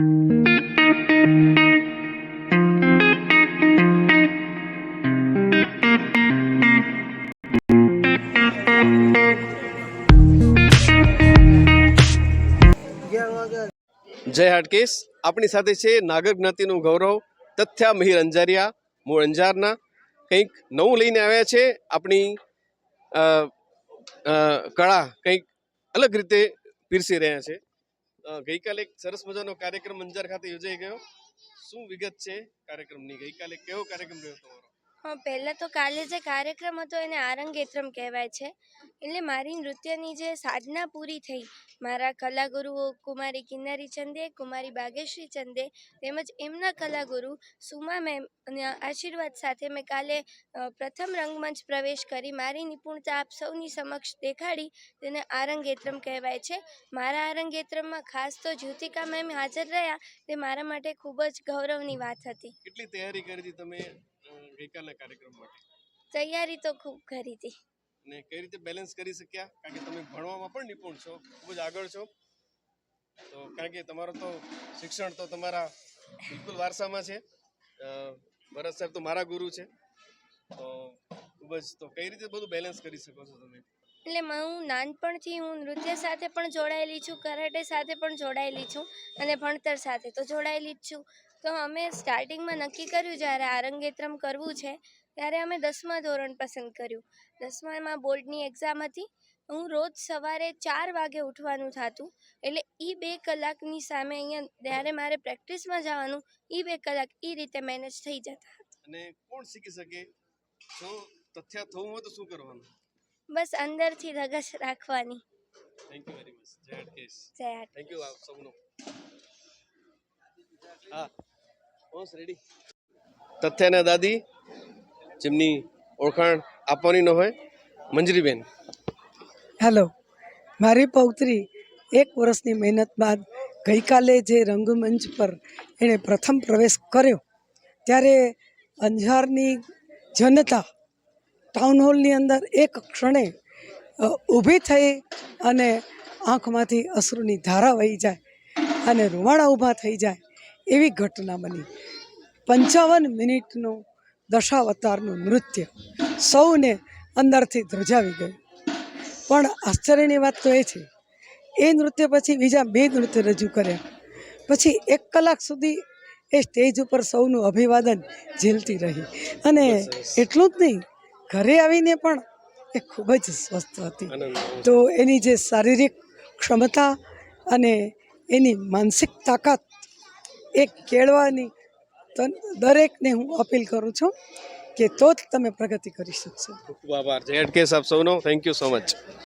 જય હાટકેશ. આપણી સાથે છે નાગર જ્ઞાતિનું ગૌરવ તથ્યા મિહિર અંજારિયા, મૂળ અંજારના. કંઈક નવું લઈને આવ્યા છે. આપણી કળા કંઈક અલગ રીતે પીરસી રહ્યા છે. ગઈકાલે એક સરસ મજાનો કાર્યક્રમ અંજાર ખાતે યોજાઈ ગયો. શું વિગત છે કાર્યક્રમની? ગઈકાલે કેવો કાર્યક્રમ રહ્યો તમારો? હા, પહેલાં તો કાલે જે કાર્યક્રમ હતો એને આરંગેત્રમ કહેવાય છે. એટલે મારી નૃત્યની જે સાધના પૂરી થઈ, મારા કલાગુરુઓ કુમારી કિન્નરી ચંદે, કુમારી બાગેશ્રી ચંદે તેમજ એમના કલાગુરુ સુમા મેમના આશીર્વાદ સાથે મેં કાલે પ્રથમ રંગમંચ પ્રવેશ કરી મારી નિપુણતા આપ સૌની સમક્ષ દેખાડી. તેને આરંગેત્રમ કહેવાય છે. મારા આરંગેત્રમમાં ખાસ તો જ્યોતિકા મેમ હાજર રહ્યા, તે મારા માટે ખૂબ જ ગૌરવની વાત હતી. કેટલી તૈયારી કરી હતી તમે ગઈકાલના કાર્યક્રમ માટે? તૈયારી તો ખૂબ કરી હતી. ને કઈ રીતે બેલેન્સ કરી શક્યા? કારણ કે તમે ભણવામાં પણ નિપુણ છો, ખૂબ જ આગળ છો. તો કારણ કે તમારો તો શિક્ષણ તો તમારા બિલકુલ વારસામાં છે. ભરત સાહેબ તો મારા ગુરુ છે. તો ખૂબ જ, તો કઈ રીતે બધું બેલેન્સ કરી શકો છો તમે? એટલે હું નાનપણથી નૃત્ય સાથે પણ જોડાયેલી છું, કરાટે સાથે પણ જોડાયેલી છું અને ભણતર સાથે તો જોડાયેલી જ છું. તો અમે સ્ટાર્ટિંગમાં નક્કી કર્યું જ્યારે આરંગેત્રમ કરવું છે ત્યારે અમે 10મા ધોરણ પસંદ કર્યું. 10મામાં બોર્ડની એક્ઝામ હતી. હું રોજ સવારે 4 વાગે ઉઠવાનું થતું. એટલે એ 2 કલાકની સામે અહીંયા જ્યારે મારે પ્રેક્ટિસમાં જવાનું, એ 2 કલાક એ રીતે મેનેજ થઈ જતા. અને કોણ શીખી શકે? જો તથ્યા થવું હોય તો શું કરવાનું? બસ અંદરથી ધગશ રાખવાની. Thank you very much. જય હાટકેશ. જય હાટકેશ. થેન્ક યુ આપ સૌનો. હા, બસ રેડી. તથ્યાના દાદી, જેમની ઓળખાણ આપવાની ન હોય, મંજરીબેન. હેલો, મારી પૌત્રી 1 વર્ષની મહેનત બાદ ગઈકાલે જે રંગમંચ પર એણે પ્રથમ પ્રવેશ કર્યો ત્યારે અંજારની જનતા ટાઉન હોલની અંદર એક ક્ષણે ઊભી થઈ અને આંખમાંથી અશ્રુની ધારા વહી જાય અને રૂવાડા ઊભા થઈ જાય એવી ઘટના બની. 55 મિનિટનું દશાવતારનું નૃત્ય સૌને અંદરથી ધ્રુજાવી ગયું. પણ આશ્ચર્યની વાત તો એ છે, એ નૃત્ય પછી બીજા 2 નૃત્ય રજૂ કર્યા. પછી 1 કલાક સુધી એ સ્ટેજ ઉપર સૌનું અભિવાદન ઝીલતી રહી. અને એટલું જ નહીં, ઘરે આવીને પણ એ ખૂબ જ સ્વસ્થ હતી. તો એની જે શારીરિક ક્ષમતા અને એની માનસિક તાકાત એ કેળવાની દરેકને હું અપીલ કરું છું કે તો જ તમે પ્રગતિ કરી શકશો. ખૂબ આભાર. જય હાટકેશ આપ સૌનો. Thank you so much.